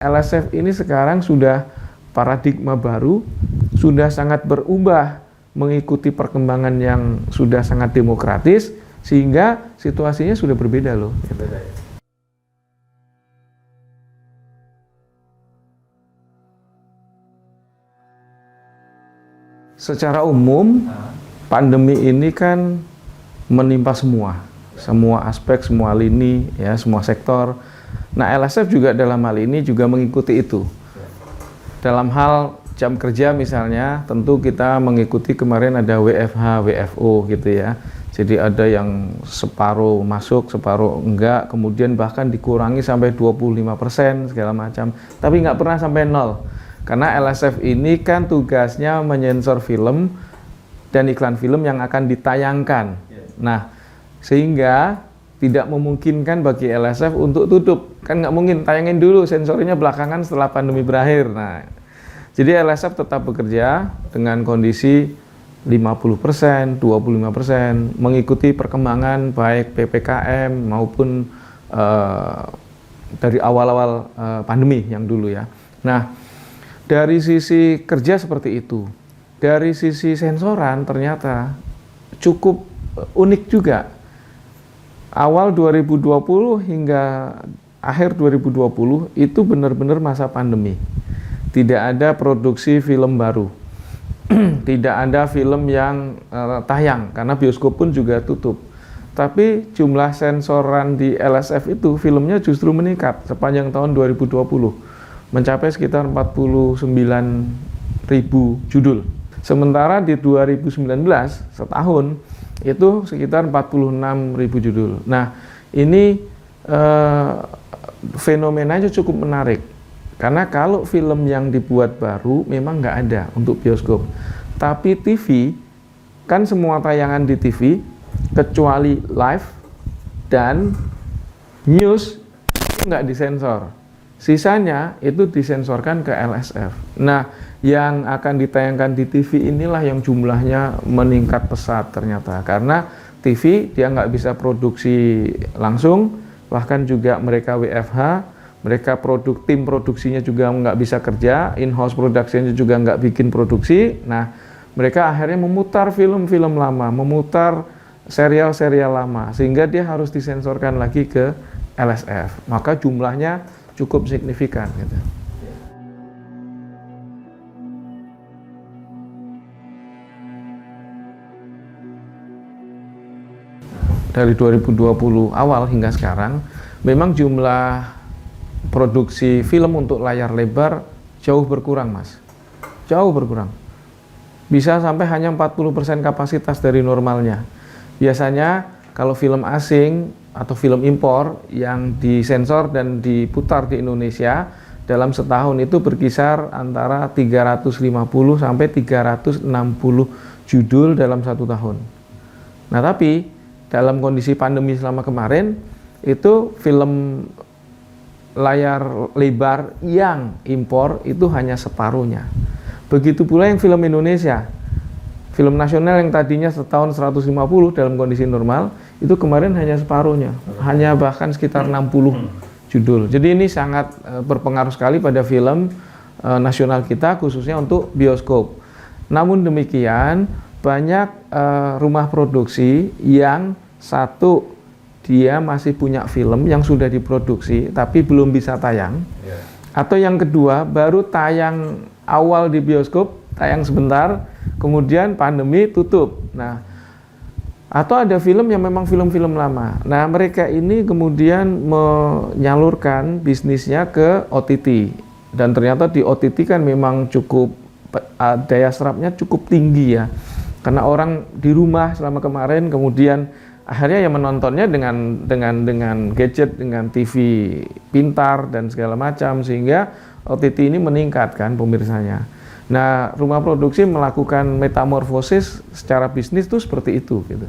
LSF ini sekarang sudah paradigma baru, sudah sangat berubah mengikuti perkembangan yang sudah sangat demokratis, sehingga situasinya sudah berbeda loh. Secara umum, pandemi ini kan menimpa semua aspek, semua lini, ya, semua sektor. Nah, LSF juga dalam hal ini juga mengikuti itu. Dalam hal jam kerja misalnya, tentu kita mengikuti kemarin ada WFH, WFO gitu ya. Jadi ada yang separuh masuk, separuh enggak, kemudian bahkan dikurangi sampai 25% segala macam. Tapi nggak pernah sampai nol. Karena LSF ini kan tugasnya menyensor film dan iklan film yang akan ditayangkan. Nah, sehingga tidak memungkinkan bagi LSF untuk tutup. Kan nggak mungkin, tayangin dulu, sensornya belakangan setelah pandemi berakhir. Nah, jadi LSF tetap bekerja dengan kondisi 50%, 25%, mengikuti perkembangan baik PPKM maupun dari awal-awal pandemi yang dulu ya. Nah, dari sisi kerja seperti itu. Dari sisi sensoran ternyata cukup unik juga. Awal 2020 hingga akhir 2020 itu benar-benar masa pandemi. Tidak ada produksi film baru. Tidak ada film yang tayang karena bioskop pun juga tutup. Tapi jumlah sensoran di LSF itu filmnya justru meningkat sepanjang tahun 2020. Mencapai sekitar 49.000 judul. Sementara di 2019 setahun itu sekitar 46.000 judul. Nah, ini fenomenanya cukup menarik. Karena kalau film yang dibuat baru memang nggak ada untuk bioskop. Tapi TV, kan semua tayangan di TV, kecuali live dan news, itu nggak disensor. Sisanya itu disensorkan ke LSF. Nah, yang akan ditayangkan di TV inilah yang jumlahnya meningkat pesat ternyata. Karena TV dia nggak bisa produksi langsung, bahkan juga mereka WFH, mereka tim produksinya juga nggak bisa kerja, in-house production-nya juga nggak bikin produksi. Nah, mereka akhirnya memutar film-film lama, memutar serial-serial lama, sehingga dia harus disensorkan lagi ke LSF. Maka jumlahnya cukup signifikan gitu. Dari 2020 awal hingga sekarang, memang jumlah produksi film untuk layar lebar jauh berkurang, Mas. Jauh berkurang. Bisa sampai hanya 40% kapasitas dari normalnya. Biasanya kalau film asing atau film impor yang disensor dan diputar di Indonesia dalam setahun itu berkisar antara 350 sampai 360 judul dalam satu tahun. Nah, tapi dalam kondisi pandemi selama kemarin itu film layar lebar yang impor itu hanya separuhnya. Begitu pula yang film Indonesia. Film nasional yang tadinya setahun 150 dalam kondisi normal, itu kemarin hanya separuhnya. Hanya bahkan sekitar 60 judul. Jadi ini sangat berpengaruh sekali pada film nasional kita, khususnya untuk bioskop. Namun demikian, banyak rumah produksi yang satu, dia masih punya film yang sudah diproduksi tapi belum bisa tayang. Atau yang kedua, baru tayang awal di bioskop, tayang sebentar, kemudian pandemi tutup. Nah, atau ada film yang memang film-film lama. Nah, mereka ini kemudian menyalurkan bisnisnya ke OTT. Dan ternyata di OTT kan memang cukup, daya serapnya cukup tinggi ya. Karena orang di rumah selama kemarin, kemudian akhirnya yang menontonnya dengan gadget, dengan TV pintar dan segala macam, sehingga OTT ini meningkatkan pemirsanya. Nah, rumah produksi melakukan metamorfosis secara bisnis itu seperti itu gitu.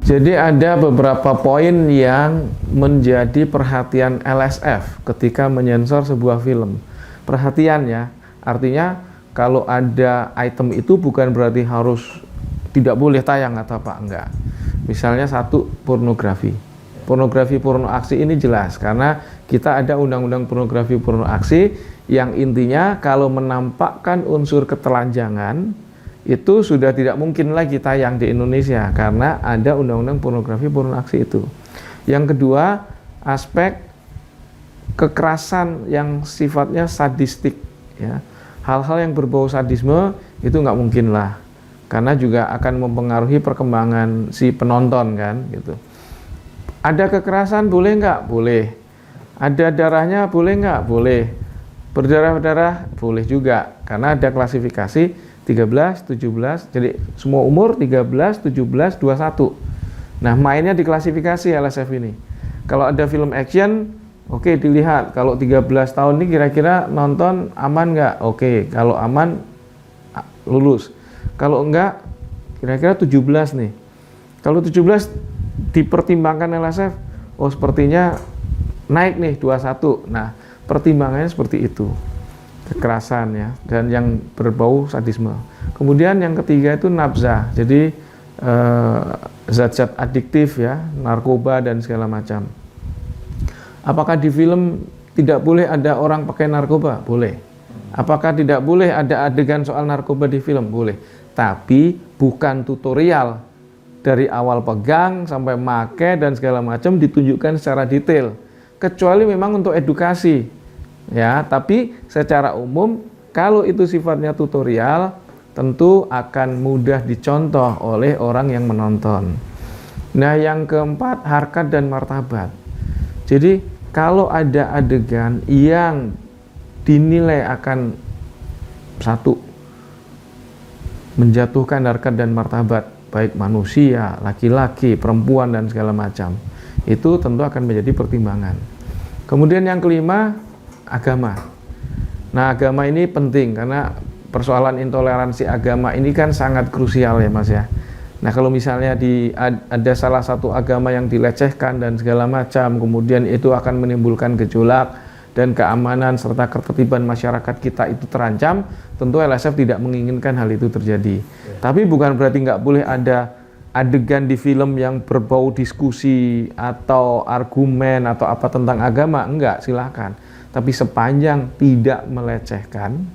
Jadi ada beberapa poin yang menjadi perhatian LSF ketika menyensor sebuah film. Perhatian ya, artinya kalau ada item itu bukan berarti harus tidak boleh tayang atau apa, enggak. Misalnya satu, pornografi. Pornografi porno aksi ini jelas karena kita ada undang-undang pornografi porno aksi yang intinya kalau menampakkan unsur ketelanjangan itu sudah tidak mungkin lagi tayang di Indonesia karena ada undang-undang pornografi porno aksi itu. Yang kedua, aspek kekerasan yang sifatnya sadistik, ya. Hal-hal yang berbau sadisme itu nggak mungkin lah karena juga akan mempengaruhi perkembangan si penonton kan gitu. Ada kekerasan boleh nggak? Boleh. Ada darahnya boleh nggak? Boleh. Berdarah-darah boleh juga karena ada klasifikasi 13, 17, jadi semua umur 13, 17, 21. Nah, mainnya diklasifikasi LSF ini. Kalau ada film action, oke, dilihat. Kalau 13 tahun ini kira-kira nonton aman nggak? Oke, kalau aman lulus. Kalau enggak, kira-kira 17 nih. Kalau 17 dipertimbangkan LSF, oh sepertinya naik nih 21. Nah, pertimbangannya seperti itu. Kekerasan ya, dan yang berbau sadisme. Kemudian yang ketiga itu nabza, jadi zat-zat adiktif ya, narkoba dan segala macam. Apakah di film tidak boleh ada orang pakai narkoba? Boleh. Apakah tidak boleh ada adegan soal narkoba di film? Boleh. Tapi bukan tutorial dari awal pegang sampai make dan segala macam ditunjukkan secara detail. Kecuali memang untuk edukasi. Ya, tapi secara umum kalau itu sifatnya tutorial tentu akan mudah dicontoh oleh orang yang menonton. Nah, yang keempat, harkat dan martabat. Jadi kalau ada adegan yang dinilai akan satu menjatuhkan harkat dan martabat baik manusia, laki-laki, perempuan dan segala macam, itu tentu akan menjadi pertimbangan. Kemudian yang kelima, agama. Nah, agama ini penting karena persoalan intoleransi agama ini kan sangat krusial ya Mas ya. Nah, kalau misalnya ada salah satu agama yang dilecehkan dan segala macam, kemudian itu akan menimbulkan gejolak dan keamanan serta ketertiban masyarakat kita itu terancam, tentu LSF tidak menginginkan hal itu terjadi. Tapi bukan berarti nggak boleh ada adegan di film yang berbau diskusi atau argumen atau apa tentang agama, enggak, silahkan. Tapi sepanjang tidak melecehkan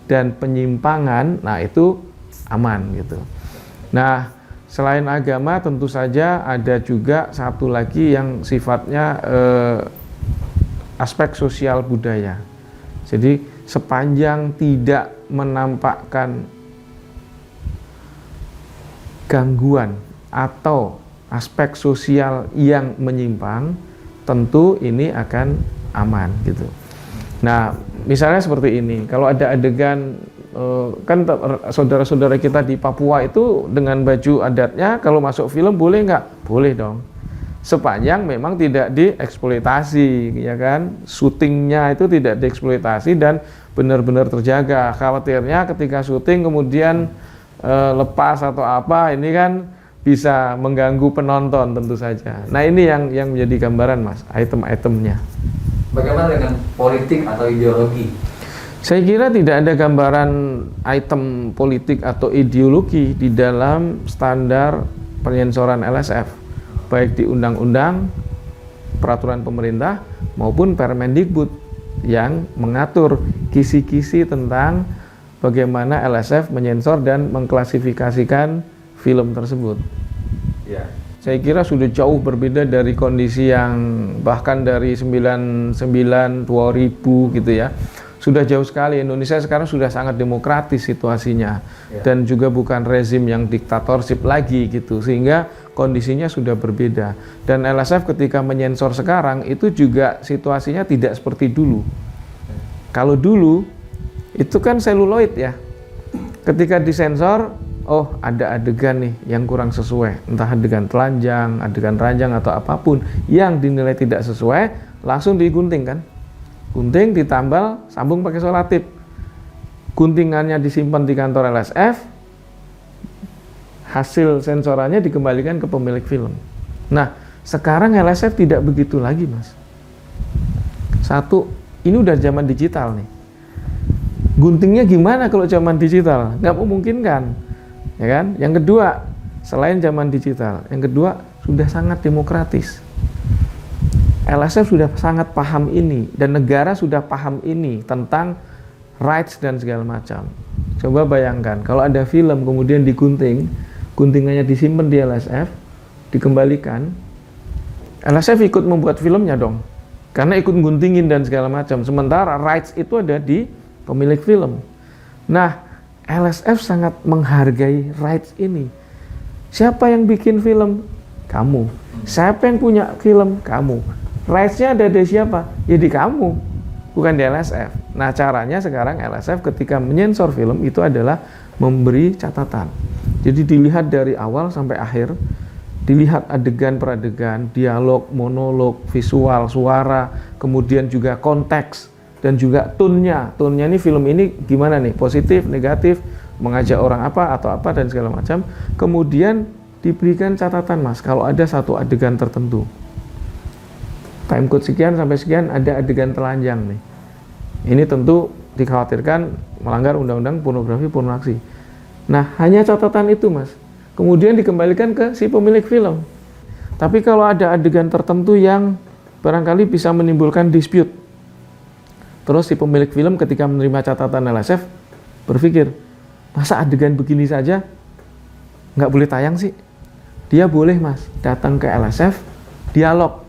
dan penyimpangan, nah itu aman gitu. Nah, selain agama tentu saja ada juga satu lagi yang sifatnya aspek sosial budaya. Jadi sepanjang tidak menampakkan gangguan atau aspek sosial yang menyimpang, tentu ini akan aman gitu. Nah, misalnya seperti ini, kalau ada adegan kan saudara-saudara kita di Papua itu dengan baju adatnya kalau masuk film boleh nggak? Boleh dong. Sepanjang memang tidak dieksploitasi, ya kan? Syutingnya itu tidak dieksploitasi dan benar-benar terjaga. Khawatirnya ketika syuting kemudian lepas atau apa, ini kan bisa mengganggu penonton tentu saja. Nah, ini yang menjadi gambaran Mas, item-itemnya. Bagaimana dengan politik atau ideologi? Saya kira tidak ada gambaran item politik atau ideologi di dalam standar penyensoran LSF, baik di undang-undang, peraturan pemerintah maupun Permendikbud yang mengatur kisi-kisi tentang bagaimana LSF menyensor dan mengklasifikasikan film tersebut. Ya. Saya kira sudah jauh berbeda dari kondisi yang bahkan dari 99, 2000 gitu ya. Sudah jauh sekali. Indonesia sekarang sudah sangat demokratis situasinya, dan juga bukan rezim yang diktatorship lagi gitu, sehingga kondisinya sudah berbeda. Dan LSF ketika menyensor sekarang itu juga situasinya tidak seperti dulu. Kalau dulu itu kan seluloid ya, ketika disensor, oh ada adegan nih yang kurang sesuai, entah adegan telanjang, adegan ranjang atau apapun yang dinilai tidak sesuai, langsung digunting kan. Gunting, ditambal, sambung pakai solatip. Guntingannya disimpan di kantor LSF, hasil sensorannya dikembalikan ke pemilik film. Nah, sekarang LSF tidak begitu lagi Mas. Satu, ini udah zaman digital nih. Guntingnya gimana kalau zaman digital? Nggak memungkinkan, ya kan? Yang kedua, selain zaman digital, yang kedua sudah sangat demokratis. LSF sudah sangat paham ini dan negara sudah paham ini tentang rights dan segala macam. Coba bayangkan kalau ada film kemudian digunting, guntingannya disimpan di LSF, dikembalikan, LSF ikut membuat filmnya dong, karena ikut guntingin dan segala macam. Sementara rights itu ada di pemilik film. Nah, LSF sangat menghargai rights ini. Siapa yang bikin film? Kamu. Siapa yang punya film? Kamu. Rights-nya ada di siapa? Ya di kamu, bukan di LSF. Nah, caranya sekarang LSF ketika menyensor film itu adalah memberi catatan. Jadi dilihat dari awal sampai akhir, dilihat adegan per adegan, dialog, monolog, visual, suara, kemudian juga konteks, dan juga tone-nya. Tone-nya ini film ini gimana nih? Positif, negatif, mengajak orang apa atau apa dan segala macam. Kemudian diberikan catatan, Mas, kalau ada satu adegan tertentu. Time code sekian sampai sekian ada adegan telanjang nih. Ini tentu dikhawatirkan melanggar undang-undang pornografi. Nah, hanya catatan itu, Mas. Kemudian dikembalikan ke si pemilik film. Tapi kalau ada adegan tertentu yang barangkali bisa menimbulkan dispute, terus si pemilik film ketika menerima catatan LSF berpikir, masa adegan begini saja nggak boleh tayang sih? Dia boleh, Mas, datang ke LSF, dialog.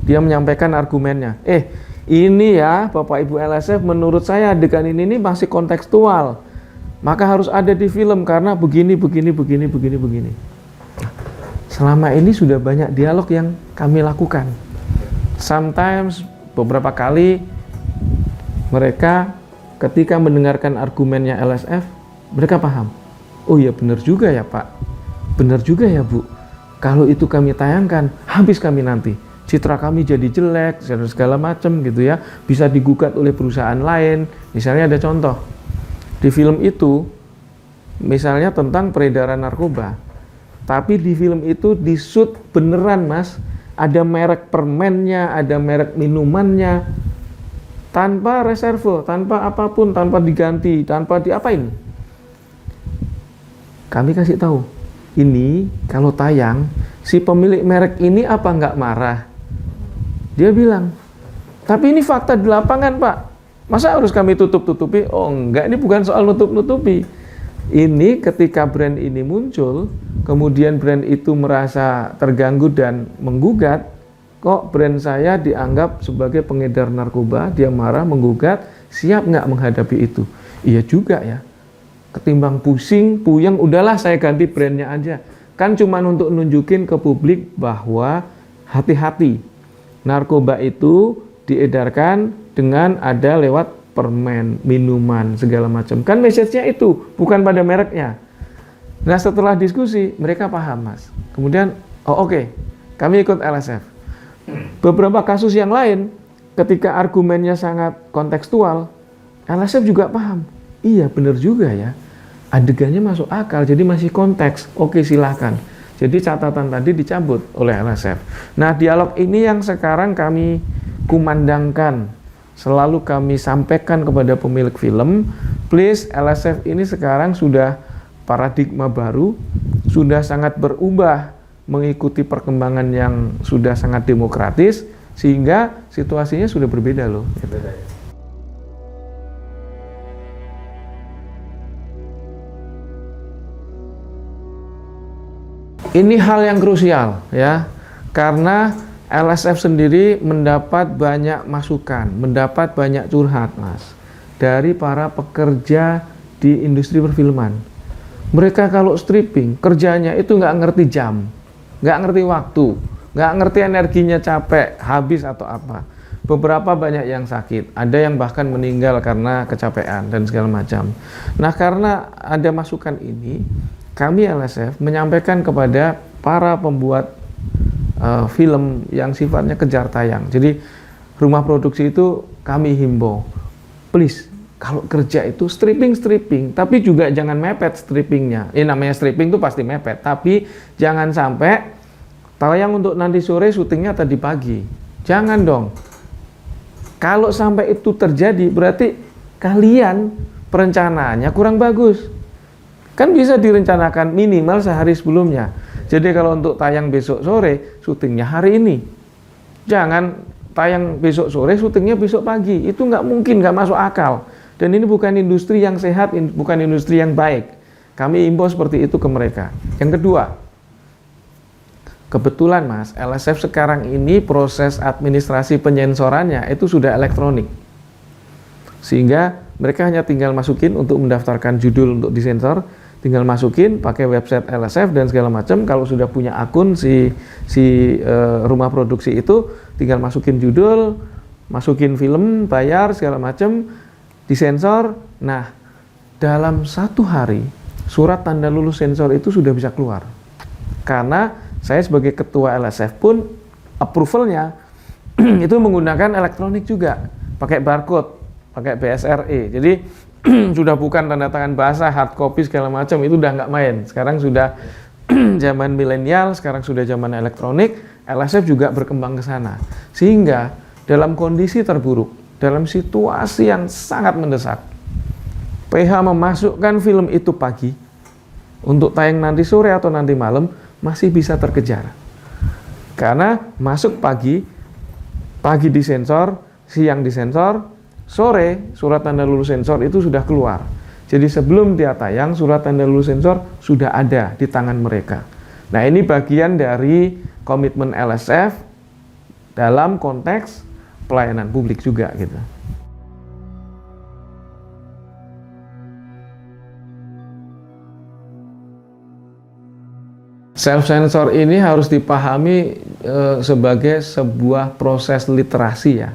Dia menyampaikan argumennya. Ini ya Bapak Ibu LSF, menurut saya adegan ini masih kontekstual. Maka harus ada di film karena begini. Selama ini sudah banyak dialog yang kami lakukan. Sometimes, beberapa kali mereka ketika mendengarkan argumennya LSF, mereka paham. Oh ya, benar juga ya Pak. Benar juga ya Bu. Kalau itu kami tayangkan, habis kami nanti. Citra kami jadi jelek, segala macam gitu ya, bisa digugat oleh perusahaan lain. Misalnya ada contoh, di film itu, misalnya tentang peredaran narkoba, tapi di film itu di-shoot beneran, Mas, ada merek permennya, ada merek minumannya, tanpa reserve, tanpa apapun, tanpa diganti, tanpa diapain. Kami kasih tahu, ini kalau tayang, si pemilik merek ini apa nggak marah? Dia bilang, tapi ini fakta di lapangan Pak, masa harus kami tutup-tutupi? Oh enggak, ini bukan soal nutup-nutupi. Ini ketika brand ini muncul, kemudian brand itu merasa terganggu dan menggugat, kok brand saya dianggap sebagai pengedar narkoba, dia marah, menggugat, siap nggak menghadapi itu? Iya juga ya, ketimbang pusing, puyeng, udahlah saya ganti brandnya aja. Kan cuma untuk nunjukin ke publik bahwa hati-hati. Narkoba itu diedarkan dengan ada lewat permen, minuman, segala macam. Kan message-nya itu, bukan pada mereknya. Nah setelah diskusi, mereka paham Mas. Kemudian, oke, kami ikut LSF. Beberapa kasus yang lain, ketika argumennya sangat kontekstual, LSF juga paham. Iya benar juga ya, adegannya masuk akal, jadi masih konteks. Oke silahkan. Jadi catatan tadi dicabut oleh LSF. Nah dialog ini yang sekarang kami kumandangkan, selalu kami sampaikan kepada pemilik film, please LSF ini sekarang sudah paradigma baru, sudah sangat berubah mengikuti perkembangan yang sudah sangat demokratis, sehingga situasinya sudah berbeda loh. Ini hal yang krusial ya, karena LSF sendiri mendapat banyak masukan, mendapat banyak curhat Mas, dari para pekerja di industri perfilman. Mereka kalau stripping, kerjanya itu nggak ngerti jam, nggak ngerti waktu, nggak ngerti energinya capek, habis atau apa. Beberapa banyak yang sakit, ada yang bahkan meninggal karena kecapean dan segala macam. Nah karena ada masukan ini, kami LSF menyampaikan kepada para pembuat film yang sifatnya kejar tayang. Jadi rumah produksi itu kami himbau, please kalau kerja itu stripping, tapi juga jangan mepet strippingnya. Namanya stripping itu pasti mepet, tapi jangan sampai tayang untuk nanti sore, syutingnya tadi pagi. Jangan dong. Kalau sampai itu terjadi, berarti kalian perencanaannya kurang bagus. Kan bisa direncanakan minimal sehari sebelumnya. Jadi kalau untuk tayang besok sore, syutingnya hari ini. Jangan tayang besok sore, syutingnya besok pagi. Itu nggak mungkin, nggak masuk akal. Dan ini bukan industri yang sehat, bukan industri yang baik. Kami imbau seperti itu ke mereka. Yang kedua, kebetulan Mas, LSF sekarang ini proses administrasi penyensorannya itu sudah elektronik. Sehingga mereka hanya tinggal masukin untuk mendaftarkan judul untuk disensor, tinggal masukin pakai website LSF dan segala macam. Kalau sudah punya akun si rumah produksi itu, tinggal masukin judul, masukin film, bayar segala macam, disensor. Nah, dalam 1 hari surat tanda lulus sensor itu sudah bisa keluar. Karena saya sebagai ketua LSF pun approvalnya itu menggunakan elektronik juga, pakai barcode, pakai BSRE. Jadi sudah bukan tanda tangan basah, hard copy segala macam, itu udah nggak main. Sekarang sudah zaman milenial, sekarang sudah zaman elektronik. LSF juga berkembang ke sana. Sehingga dalam kondisi terburuk, dalam situasi yang sangat mendesak, PH memasukkan film itu pagi untuk tayang nanti sore atau nanti malam masih bisa terkejar. Karena masuk pagi disensor, siang disensor, sore surat tanda lulus sensor itu sudah keluar. Jadi sebelum dia tayang, surat tanda lulus sensor sudah ada di tangan mereka. Nah, ini bagian dari komitmen LSF dalam konteks pelayanan publik juga gitu. Self-sensor ini harus dipahami sebagai sebuah proses literasi ya.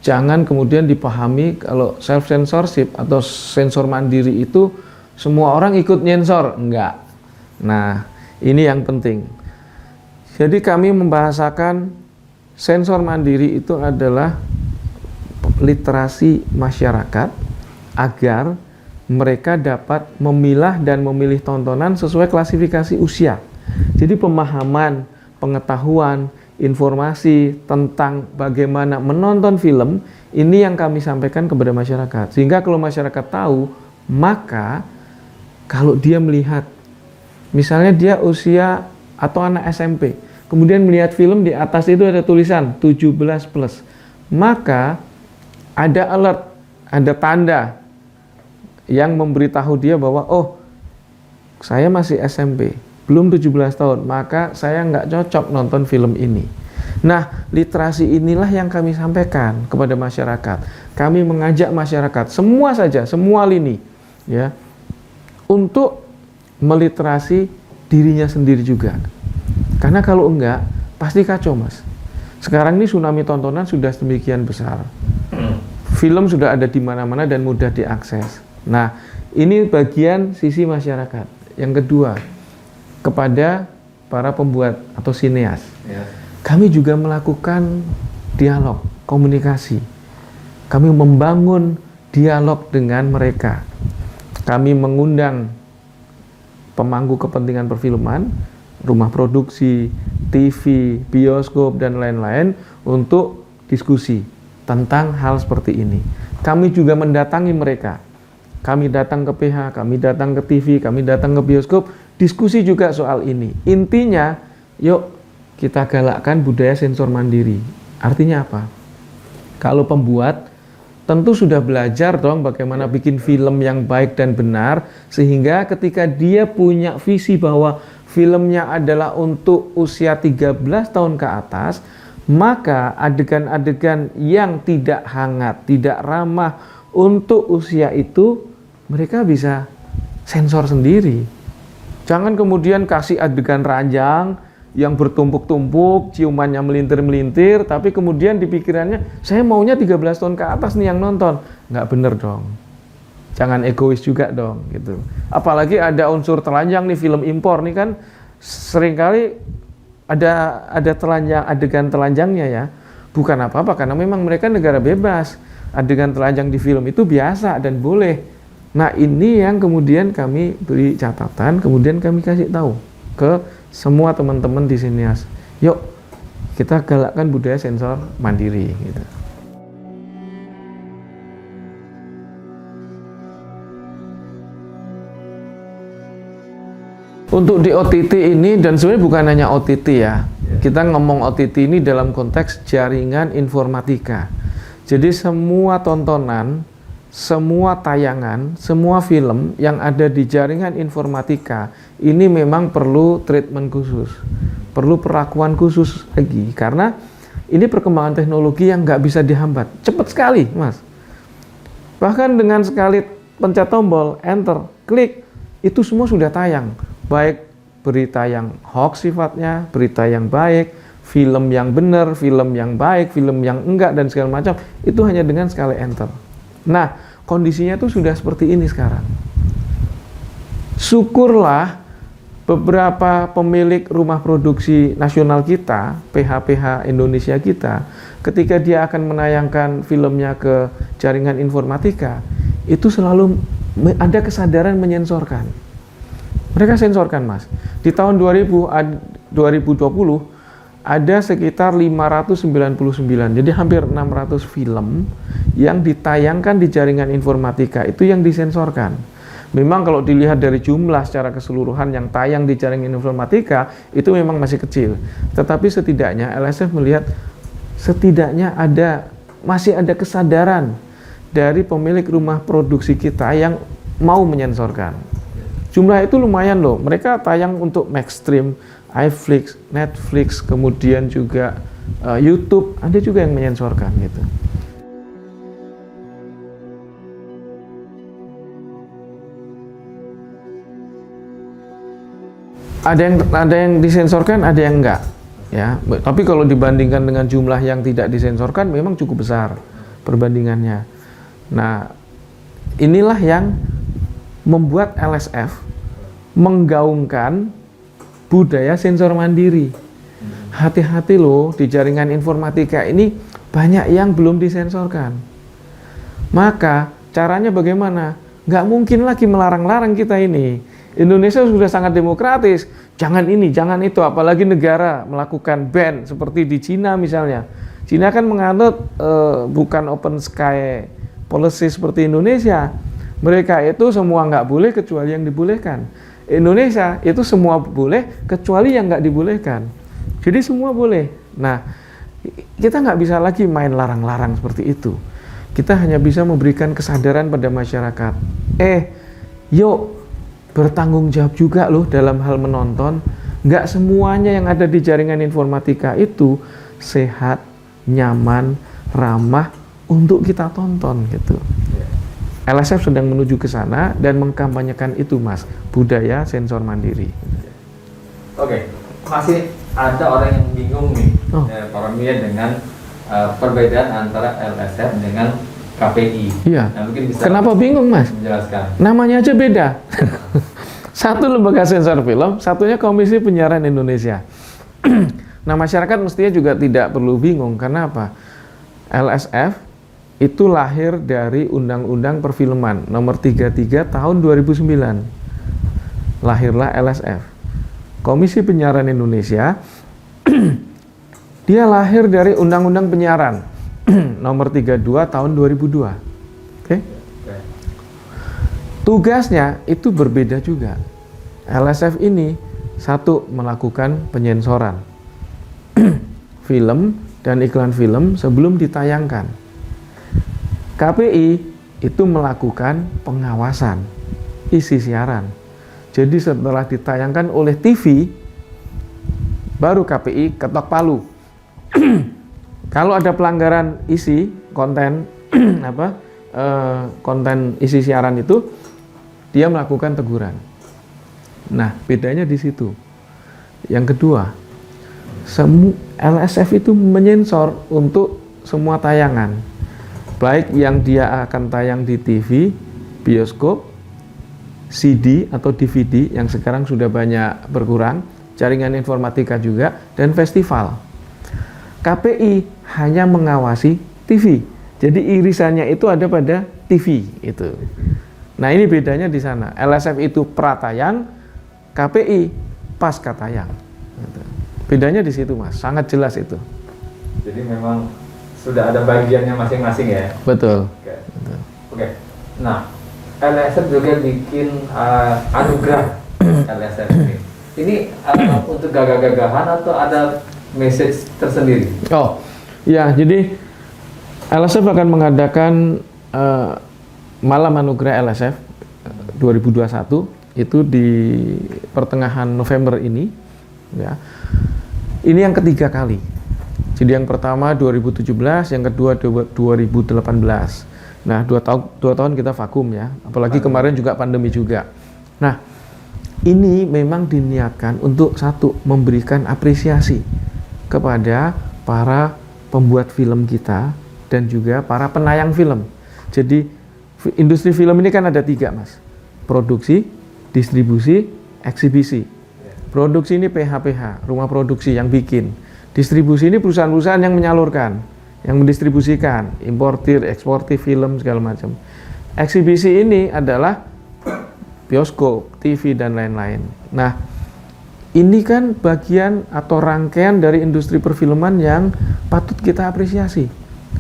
Jangan kemudian dipahami kalau self-censorship atau sensor mandiri itu semua orang ikut nyensor. Enggak. Nah, ini yang penting. Jadi kami membahasakan sensor mandiri itu adalah literasi masyarakat agar mereka dapat memilah dan memilih tontonan sesuai klasifikasi usia. Jadi pemahaman, pengetahuan, informasi tentang bagaimana menonton film ini yang kami sampaikan kepada masyarakat. Sehingga kalau masyarakat tahu, maka kalau dia melihat, misalnya dia usia atau anak SMP, kemudian melihat film di atas itu ada tulisan 17+, maka ada alert, ada tanda yang memberitahu dia bahwa oh, saya masih SMP, belum 17 tahun, maka saya nggak cocok nonton film ini. Nah, literasi inilah yang kami sampaikan kepada masyarakat. Kami mengajak masyarakat, semua saja, semua lini, ya, untuk meliterasi dirinya sendiri juga. Karena kalau enggak, pasti kacau, Mas. Sekarang ini tsunami tontonan sudah sedemikian besar. Film sudah ada di mana-mana dan mudah diakses. Nah, ini bagian sisi masyarakat. Yang kedua, kepada para pembuat atau sineas. Ya. Kami juga melakukan dialog, komunikasi. Kami membangun dialog dengan mereka. Kami mengundang pemangku kepentingan perfilman, rumah produksi, TV, bioskop, dan lain-lain untuk diskusi tentang hal seperti ini. Kami juga mendatangi mereka. Kami datang ke PH, kami datang ke TV, kami datang ke bioskop, diskusi juga soal ini. Intinya, yuk kita galakkan budaya sensor mandiri. Artinya apa? Kalau pembuat tentu sudah belajar dong bagaimana bikin film yang baik dan benar, sehingga ketika dia punya visi bahwa filmnya adalah untuk usia 13 tahun ke atas, maka adegan-adegan yang tidak hangat, tidak ramah untuk usia itu, mereka bisa sensor sendiri. Jangan kemudian kasih adegan ranjang yang bertumpuk-tumpuk, ciumannya melintir-melintir, tapi kemudian di pikirannya, saya maunya 13 tahun ke atas nih yang nonton. Nggak bener dong. Jangan egois juga dong, gitu. Apalagi ada unsur telanjang nih, film impor nih kan, seringkali ada telanjang, adegan telanjangnya ya. Bukan apa-apa, karena memang mereka negara bebas. Adegan telanjang di film itu biasa dan boleh. Nah, ini yang kemudian kami beri catatan, kemudian kami kasih tahu ke semua teman-teman di sineas. Yuk, kita galakkan budaya sensor mandiri gitu. Untuk di OTT ini, dan sebenarnya bukan hanya OTT ya, kita ngomong OTT ini dalam konteks jaringan informatika. Jadi semua tontonan, semua tayangan, semua film yang ada di jaringan informatika ini memang perlu treatment khusus, perlu perlakuan khusus lagi, karena ini perkembangan teknologi yang nggak bisa dihambat, cepat sekali, Mas. Bahkan dengan sekali pencet tombol, enter, klik, itu semua sudah tayang. Baik berita yang hoax sifatnya, berita yang baik, film yang benar, film yang baik, film yang enggak, dan segala macam, itu hanya dengan sekali enter. Nah, kondisinya itu sudah seperti ini sekarang. Syukurlah beberapa pemilik rumah produksi nasional kita, PH-PH Indonesia kita, ketika dia akan menayangkan filmnya ke jaringan informatika, itu selalu ada kesadaran menyensorkan. Mereka sensorkan, Mas. Di tahun 2020 ada sekitar 599, jadi hampir 600 film yang ditayangkan di jaringan informatika itu yang disensorkan. Memang kalau dilihat dari jumlah secara keseluruhan yang tayang di jaringan informatika itu memang masih kecil. Tetapi setidaknya LSF melihat setidaknya masih ada kesadaran dari pemilik rumah produksi kita yang mau menyensorkan. Jumlah itu lumayan loh. Mereka tayang untuk Maxstream, iFlix, Netflix, kemudian juga YouTube, ada juga yang menyensorkan gitu. Ada yang disensorkan, ada yang enggak, ya. Tapi kalau dibandingkan dengan jumlah yang tidak disensorkan, memang cukup besar perbandingannya. Nah, inilah yang membuat LSF menggaungkan budaya sensor mandiri. Hati-hati loh, di jaringan informatika ini banyak yang belum disensorkan. Maka caranya bagaimana? Nggak mungkin lagi melarang-larang kita ini. Indonesia sudah sangat demokratis, jangan ini, jangan itu, apalagi negara melakukan ban seperti di Cina misalnya. Cina kan menganut bukan open sky policy seperti Indonesia. Mereka itu semua nggak boleh kecuali yang dibolehkan. Indonesia itu semua boleh kecuali yang nggak dibolehkan. Jadi semua boleh. Nah, kita nggak bisa lagi main larang-larang seperti itu. Kita hanya bisa memberikan kesadaran pada masyarakat. Yuk, bertanggung jawab juga loh dalam hal menonton. Nggak semuanya yang ada di jaringan informatika itu sehat, nyaman, ramah untuk kita tonton gitu. LSF sedang menuju ke sana dan mengkampanyekan itu, Mas, budaya sensor mandiri. Oke, masih ada orang yang bingung nih, para media dengan perbedaan antara LSF dengan KPI. Iya. Nah, mungkin bisa kenapa bingung, Mas? Menjelaskan. Namanya aja beda. Satu lembaga sensor film, satunya Komisi Penyiaran Indonesia. Nah, masyarakat mestinya juga tidak perlu bingung. Karena apa? LSF itu lahir dari Undang-Undang Perfilman nomor 33 tahun 2009. Lahirlah LSF. Komisi Penyiaran Indonesia dia lahir dari Undang-Undang Penyiaran nomor 32 tahun 2002. Oke? Tugasnya itu berbeda juga. LSF ini satu, melakukan penyensoran film dan iklan film sebelum ditayangkan. KPI itu melakukan pengawasan isi siaran. Jadi setelah ditayangkan oleh TV, baru KPI ketok palu. Kalau ada pelanggaran isi konten konten isi siaran itu, dia melakukan teguran. Nah, bedanya di situ. Yang kedua, LSF itu menyensor untuk semua tayangan, baik yang dia akan tayang di TV, bioskop, CD atau DVD yang sekarang sudah banyak berkurang, jaringan informatika juga, dan festival. KPI hanya mengawasi TV. Jadi irisannya itu ada pada TV itu. Nah, ini bedanya di sana. LSF itu pratayang, KPI pasca tayang. Gitu. Bedanya di situ, Mas. Sangat jelas itu. Jadi memang sudah ada bagiannya masing-masing ya. Betul. Oke. Nah, LSF juga bikin anugerah LSF ini. ini untuk gagah-gagahan atau ada message tersendiri? Oh, ya, jadi LSF akan mengadakan Malam Anugerah LSF 2021 itu di pertengahan November ini, ya. Ini yang ketiga kali. Jadi yang pertama 2017, yang kedua 2018. Nah, dua tahun kita vakum ya, apalagi kemarin juga pandemi juga. Nah, ini memang diniatkan untuk satu, memberikan apresiasi kepada para pembuat film kita dan juga para penayang film. Jadi industri film ini kan ada 3, Mas. Produksi, distribusi, eksibisi. Produksi ini PH, rumah produksi yang bikin. Distribusi ini perusahaan-perusahaan yang menyalurkan, yang mendistribusikan, importir, eksportir film segala macam. Eksibisi ini adalah bioskop, TV dan lain-lain. Nah, ini kan bagian atau rangkaian dari industri perfilman yang patut kita apresiasi.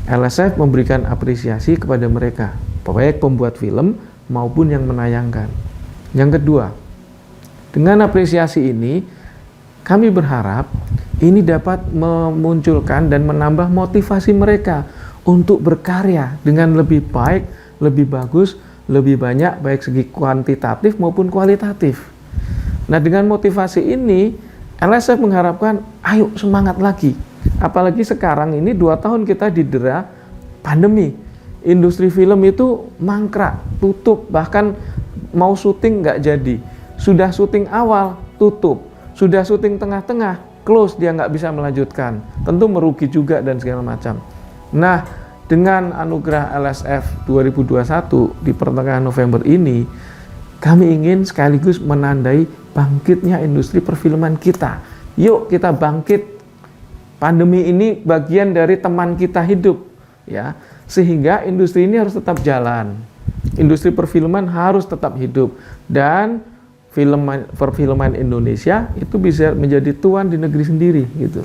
LSF memberikan apresiasi kepada mereka, baik pembuat film maupun yang menayangkan. Yang kedua, dengan apresiasi ini, kami berharap ini dapat memunculkan dan menambah motivasi mereka untuk berkarya dengan lebih baik, lebih bagus, lebih banyak, baik segi kuantitatif maupun kualitatif. Nah, dengan motivasi ini, LSF mengharapkan, ayo semangat lagi. Apalagi sekarang ini 2 tahun kita didera pandemi. Industri film itu mangkrak, tutup, bahkan mau syuting nggak jadi. Sudah syuting awal, tutup. Sudah syuting tengah-tengah, close, dia nggak bisa melanjutkan. Tentu merugi juga dan segala macam. Nah, dengan anugerah LSF 2021 di pertengahan November ini, kami ingin sekaligus menandai bangkitnya industri perfilman kita. Yuk kita bangkit. Pandemi ini bagian dari teman kita hidup, ya. Sehingga industri ini harus tetap jalan. Industri perfilman harus tetap hidup dan perfilman Indonesia itu bisa menjadi tuan di negeri sendiri gitu.